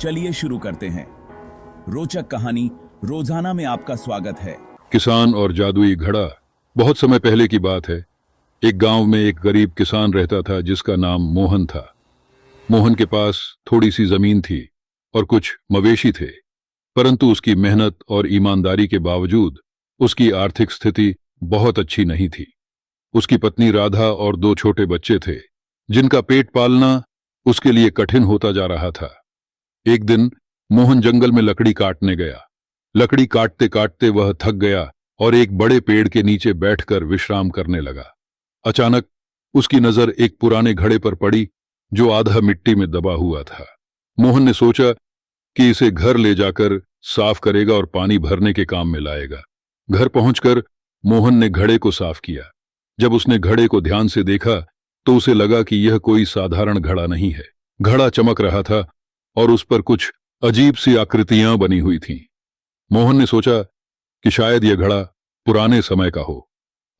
चलिए शुरू करते हैं। रोचक कहानी रोजाना में आपका स्वागत है। किसान और जादुई घड़ा। बहुत समय पहले की बात है। एक गांव में एक गरीब किसान रहता था जिसका नाम मोहन था। मोहन के पास थोड़ी सी जमीन थी और कुछ मवेशी थे, परंतु उसकी मेहनत और ईमानदारी के बावजूद उसकी आर्थिक स्थिति बहुत अच्छी नहीं थी। उसकी पत्नी राधा और 2 छोटे बच्चे थे जिनका पेट पालना उसके लिए कठिन होता जा रहा था। एक दिन मोहन जंगल में लकड़ी काटने गया। लकड़ी काटते काटते वह थक गया और एक बड़े पेड़ के नीचे बैठकर विश्राम करने लगा। अचानक उसकी नजर एक पुराने घड़े पर पड़ी जो आधा मिट्टी में दबा हुआ था। मोहन ने सोचा कि इसे घर ले जाकर साफ करेगा और पानी भरने के काम में लाएगा। घर पहुंचकर मोहन ने घड़े को साफ किया। जब उसने घड़े को ध्यान से देखा तो उसे लगा कि यह कोई साधारण घड़ा नहीं है। घड़ा चमक रहा था और उस पर कुछ अजीब सी आकृतियां बनी हुई थीं। मोहन ने सोचा कि शायद यह घड़ा पुराने समय का हो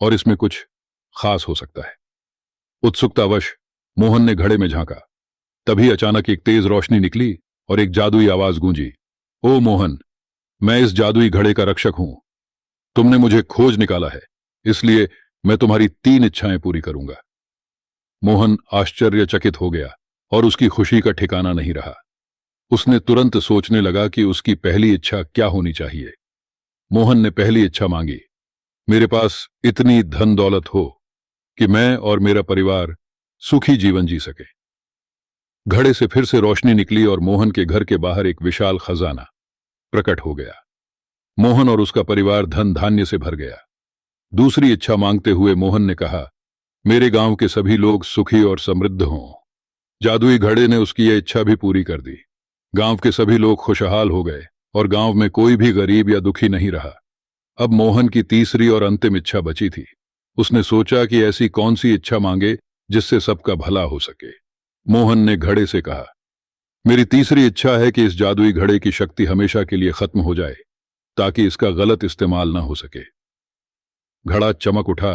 और इसमें कुछ खास हो सकता है। उत्सुकतावश मोहन ने घड़े में झांका। तभी अचानक एक तेज रोशनी निकली और एक जादुई आवाज गूंजी। ओ मोहन, मैं इस जादुई घड़े का रक्षक हूं। तुमने मुझे खोज निकाला है, इसलिए मैं तुम्हारी 3 इच्छाएं पूरी करूंगा। मोहन आश्चर्यचकित हो गया और उसकी खुशी का ठिकाना नहीं रहा। उसने तुरंत सोचने लगा कि उसकी पहली इच्छा क्या होनी चाहिए। मोहन ने पहली इच्छा मांगी, मेरे पास इतनी धन दौलत हो कि मैं और मेरा परिवार सुखी जीवन जी सके। घड़े से फिर से रोशनी निकली और मोहन के घर के बाहर एक विशाल खजाना प्रकट हो गया। मोहन और उसका परिवार धन धान्य से भर गया। दूसरी इच्छा मांगते हुए मोहन ने कहा, मेरे गांव के सभी लोग सुखी और समृद्ध हों। जादुई घड़े ने उसकी यह इच्छा भी पूरी कर दी। गांव के सभी लोग खुशहाल हो गए और गांव में कोई भी गरीब या दुखी नहीं रहा। अब मोहन की तीसरी और अंतिम इच्छा बची थी। उसने सोचा कि ऐसी कौन सी इच्छा मांगे जिससे सबका भला हो सके। मोहन ने घड़े से कहा, मेरी तीसरी इच्छा है कि इस जादुई घड़े की शक्ति हमेशा के लिए खत्म हो जाए ताकि इसका गलत इस्तेमाल न हो सके। घड़ा चमक उठा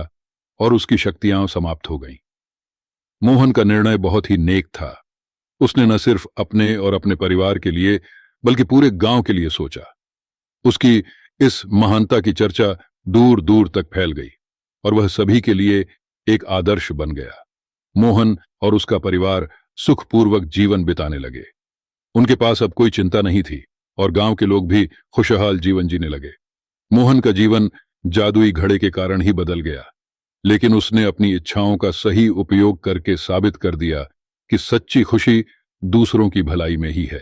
और उसकी शक्तियां समाप्त हो गईं। मोहन का निर्णय बहुत ही नेक था। उसने न सिर्फ अपने और अपने परिवार के लिए बल्कि पूरे गांव के लिए सोचा। उसकी इस महानता की चर्चा दूर दूर तक फैल गई और वह सभी के लिए एक आदर्श बन गया। मोहन और उसका परिवार सुखपूर्वक जीवन बिताने लगे। उनके पास अब कोई चिंता नहीं थी और गांव के लोग भी खुशहाल जीवन जीने लगे। मोहन का जीवन जादुई घड़े के कारण ही बदल गया, लेकिन उसने अपनी इच्छाओं का सही उपयोग करके साबित कर दिया कि सच्ची खुशी दूसरों की भलाई में ही है।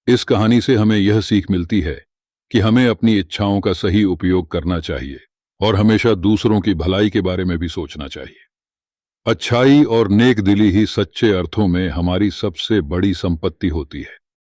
इस कहानी से हमें यह सीख मिलती है कि हमें अपनी इच्छाओं का सही उपयोग करना चाहिए और हमेशा दूसरों की भलाई के बारे में भी सोचना चाहिए। अच्छाई और नेक दिली ही सच्चे अर्थों में हमारी सबसे बड़ी संपत्ति होती है।